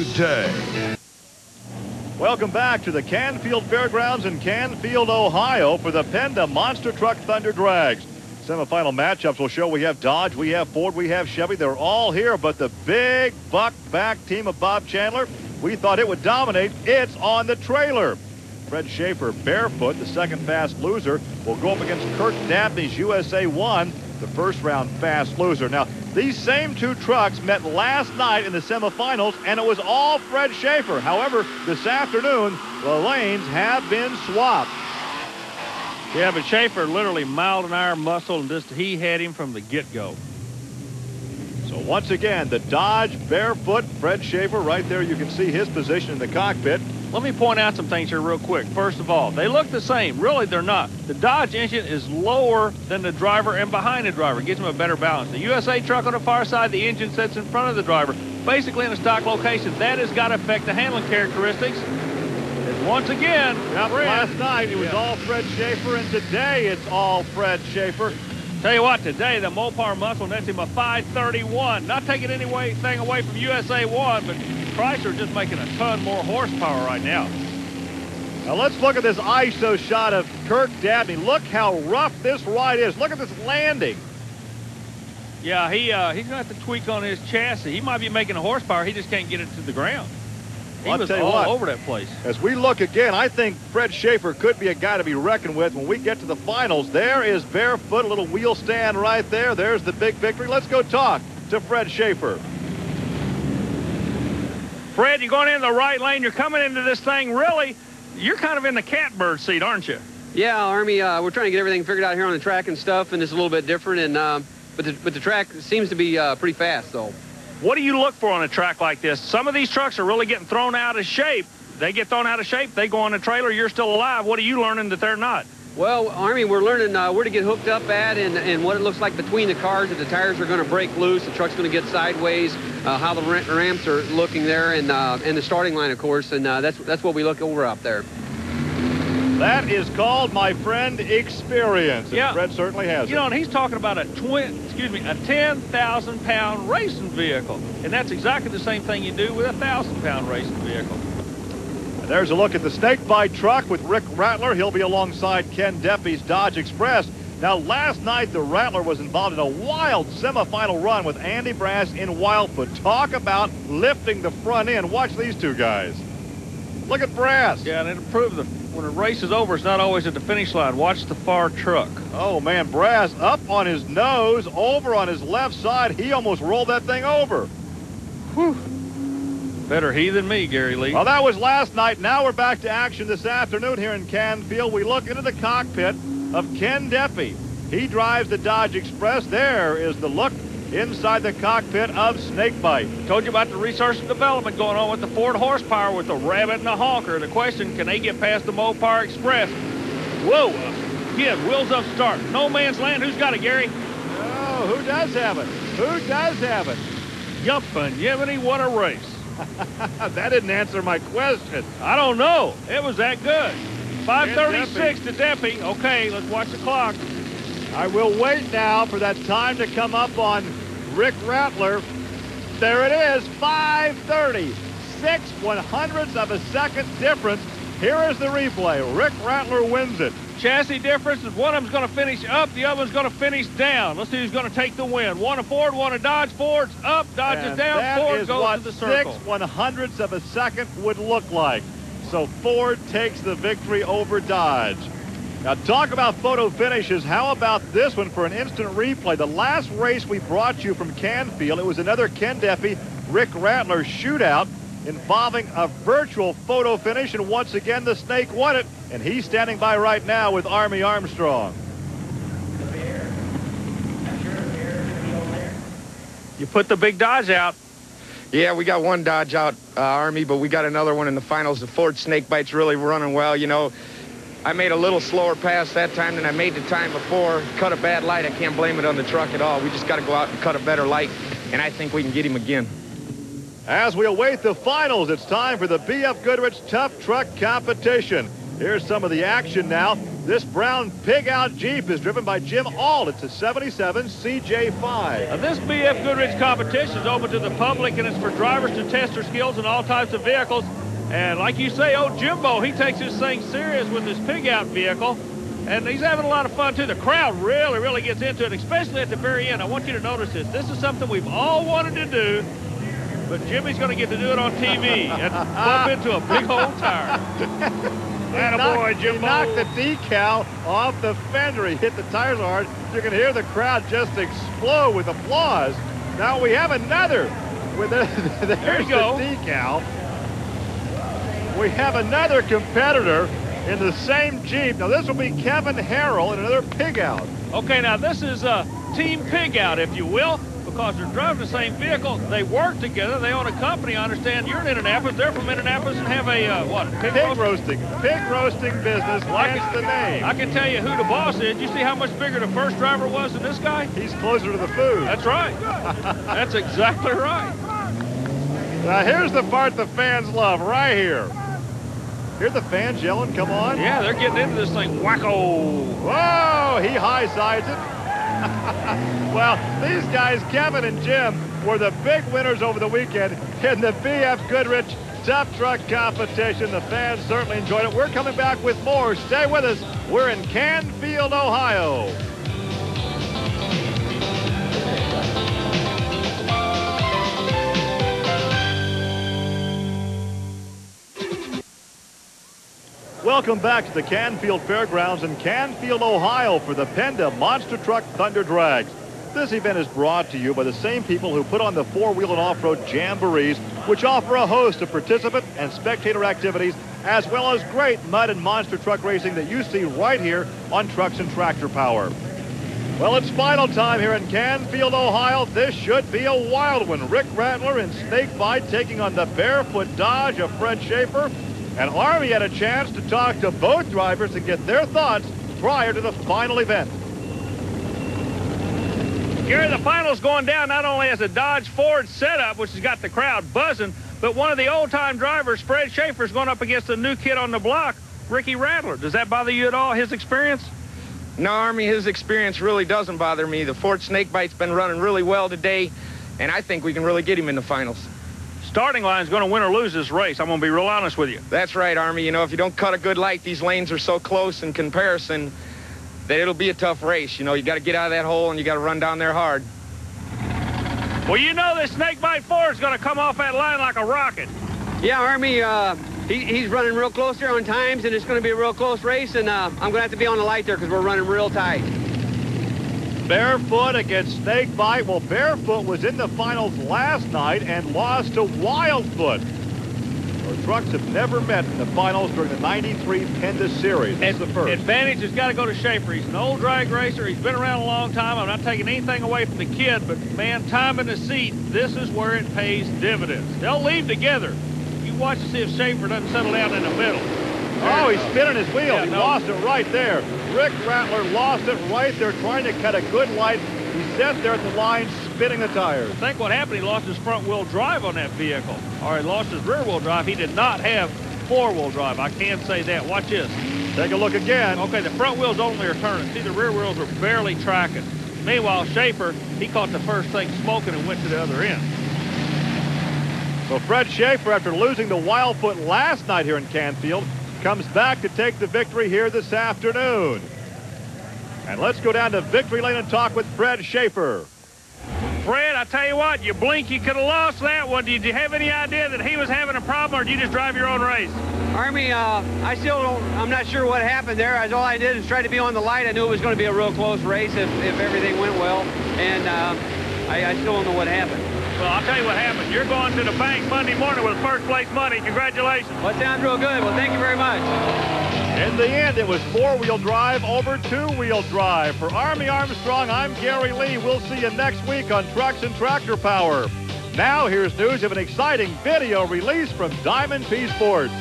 today. Welcome back to the Canfield Fairgrounds in Canfield, Ohio for the Penda Monster Truck Thunder Drags. Semifinal matchups will show we have Dodge, we have Ford, we have Chevy. They're all here, but the big buck-back team of Bob Chandler, we thought it would dominate. It's on the trailer. Fred Schaefer, barefoot, the second fast loser, will go up against Kirk Dabney's USA 1, the first round fast loser. Now, these same two trucks met last night in the semifinals, and it was all Fred Schaefer. However, this afternoon, the lanes have been swapped. Yeah, but Schaefer literally mild an iron muscle, and just he had him from the get-go. So once again, the Dodge barefoot Fred Schaefer right there. You can see his position in the cockpit. Let me point out some things here real quick. First of all, they look the same. Really, they're not. The Dodge engine is lower than the driver and behind the driver. It gives them a better balance. The USA truck on the far side, the engine sits in front of the driver, basically in a stock location. That has got to affect the handling characteristics. And once again, last night it was all Fred Schaefer, and today it's all Fred Schaefer. Tell you what, today the Mopar muscle nets him a 531. Not taking anything away from USA 1, but Chrysler just making a ton more horsepower right now. Now let's look at this ISO shot of Kirk Dabney. Look how rough this ride is. Look at this landing. Yeah, he's going to have to tweak on his chassis. He might be making a horsepower. He just can't get it to the ground. He was all over that place. As we look again, I think Fred Schaefer could be a guy to be reckoned with when we get to the finals. There is barefoot, a little wheel stand right there. There's the big victory. Let's go talk to Fred Schaefer. Fred, you're going in the right lane. You're coming into this thing, really, you're kind of in the catbird seat, aren't you? Yeah, Army, we're trying to get everything figured out here on the track and stuff, and it's a little bit different, and but the track seems to be pretty fast, though. What do you look for on a track like this? Some of these trucks are really getting thrown out of shape. They get thrown out of shape, they go on the trailer, you're still alive. What are you learning that they're not? Well, Army, we're learning where to get hooked up at and what it looks like between the cars, if the tires are going to break loose, the truck's going to get sideways, how the ramps are looking there, and the starting line, of course, and that's what we look over out there. That is called, my friend, experience. Yeah. And Fred certainly has it. You know, and he's talking about a 10,000-pound racing vehicle, and that's exactly the same thing you do with a 1,000-pound racing vehicle. And there's a look at the snakebite truck with Rick Rattler. He'll be alongside Ken Deppy's Dodge Express. Now, last night, the Rattler was involved in a wild semifinal run with Andy Brass in Wildfoot. Talk about lifting the front end. Watch these two guys. Look at Brass. Yeah, and it'll prove that when a race is over, it's not always at the finish line. Watch the far truck. Oh, man, Brass up on his nose, over on his left side. He almost rolled that thing over. Whew. Better he than me, Gary Lee. Well, that was last night. Now we're back to action this afternoon here in Canfield. We look into the cockpit of Ken Deppy. He drives the Dodge Express. There is the look inside the cockpit of Snakebite. Told you about the research and development going on with the Ford horsepower with the Rabbit and the Honker. The question, can they get past the Mopar Express? Whoa, again, wheels up start. No man's land. Who's got it, Gary? Oh, who does have it? Who does have it? Yumpin' Yemeni, what a race. That didn't answer my question. I don't know. It was that good. 5:36 to Deppy. Okay, let's watch the clock. I will wait now for that time to come up on Rick Rattler. There it is, 5:30. 6/100ths of a second difference. Here is the replay. Rick Rattler wins it. Chassis difference is one of them's going to finish up, the other one's going to finish down. Let's see who's going to take the win. One a Ford, one a Dodge. Ford's up, Dodge is down, Ford goes to the circle. That is what 6/100ths of a second would look like. So Ford takes the victory over Dodge. Now talk about photo finishes. How about this one for an instant replay? The last race we brought you from Canfield, it was another Ken Deppy, Rick Rattler shootout involving a virtual photo finish, and once again the Snake won it, and he's standing by right now with Army Armstrong. You put the big Dodge out. Yeah, we got one Dodge out, Army, but we got another one in the finals. The Ford Snakebite's really running well. You know, I made a little slower pass that time than I made the time before. Cut a bad light. I can't blame it on the truck at all. We just got to go out and cut a better light, and I think we can get him again. As we await the finals, it's time for the B.F. Goodrich Tough Truck Competition. Here's some of the action now. This brown pig-out Jeep is driven by Jim Auld. It's a 77 CJ5. Now, this BF Goodrich competition is open to the public, and it's for drivers to test their skills in all types of vehicles. And like you say, old Jimbo, he takes this thing serious with his pig-out vehicle. And he's having a lot of fun, too. The crowd really, really gets into it, especially at the very end. I want you to notice this. This is something we've all wanted to do, but Jimmy's going to get to do it on TV and bump into a big old tire. Attaboy, Jimbo. He knocked the decal off the fender. He hit the tires hard. You can hear the crowd just explode with applause. Now we have another. There's the decal. We have another competitor in the same Jeep. Now this will be Kevin Harrell in another pig out. Okay, now this is a team pig out, if you will, because they're driving the same vehicle. They work together. They own a company. I understand you're in Indianapolis. They're from Indianapolis and have a, pig roasting. Pig roasting business. That's the name. I can tell you who the boss is. You see how much bigger the first driver was than this guy? He's closer to the food. That's right. That's exactly right. Now here's the part the fans love right here. Hear the fans yelling, come on. Yeah, they're getting into this thing. Wacko. Whoa, he high-sides it. Well, these guys, Kevin and Jim, were the big winners over the weekend in the BF Goodrich Tough Truck Competition. The fans certainly enjoyed it. We're coming back with more. Stay with us. We're in Canfield, Ohio. Welcome back to the Canfield Fairgrounds in Canfield, Ohio for the Penda Monster Truck Thunder Drags. This event is brought to you by the same people who put on the four-wheel and off-road jamborees, which offer a host of participant and spectator activities, as well as great mud and monster truck racing that you see right here on Trucks and Tractor Power. Well, it's final time here in Canfield, Ohio. This should be a wild one. Rick Rattler in Snakebite taking on the Barefoot Dodge of Fred Schaefer. And Army had a chance to talk to both drivers and get their thoughts prior to the final event. Gary, the final's going down not only as a Dodge Ford setup, which has got the crowd buzzing, but one of the old-time drivers, Fred Schaefer, is going up against a new kid on the block, Ricky Rattler. Does that bother you at all, his experience? No, Army, his experience really doesn't bother me. The Ford Snakebite's been running really well today, and I think we can really get him in the finals. Starting line's going to win or lose this race. I'm going to be real honest with you. That's right, Army. You know, if you don't cut a good light, these lanes are so close in comparison that it'll be a tough race. You know, you got to get out of that hole and you got to run down there hard. Well, you know this Snakebite Ford's going to come off that line like a rocket. Yeah, Army, he's running real close there on times, and it's going to be a real close race, and I'm going to have to be on the light there because we're running real tight. Barefoot against Snakebite. Well, Barefoot was in the finals last night and lost to Wildfoot. Our trucks have never met in the finals during the 93 Penda Series. It's the first. Advantage has got to go to Schaefer. He's an old drag racer. He's been around a long time. I'm not taking anything away from the kid, but, man, time in the seat, this is where it pays dividends. They'll leave together. You watch to see if Schaefer doesn't settle down in the middle. Oh, he's spinning his wheel. Yeah, he lost it right there. Rick Rattler lost it right there, trying to cut a good light. He sat there at the line, spinning the tires. I think what happened, he lost his front-wheel drive on that vehicle. Or he lost his rear-wheel drive. He did not have four-wheel drive. I can say that. Watch this. Take a look again. Okay, the front wheels only are turning. See, the rear wheels are barely tracking. Meanwhile, Schaefer, he caught the first thing smoking and went to the other end. So Fred Schaefer, after losing to Wildfoot last night here in Canfield, comes back to take the victory here this afternoon. And let's go down to victory lane and talk with Fred Schaefer. Fred, I tell you what, you blink, you could have lost that one. Did you have any idea that he was having a problem, or did you just drive your own race? Army, I'm not sure what happened there. All I did is try to be on the light. I knew it was going to be a real close race if everything went well, and I still don't know what happened. Well, I'll tell you what happened. You're going to the bank Monday morning with first place money. Congratulations. Well, it sounds real good. Well, thank you very much. In the end, it was four-wheel drive over two-wheel drive. For Army Armstrong, I'm Gary Lee. We'll see you next week on Trucks and Tractor Power. Now, here's news of an exciting video release from Diamond P Sports.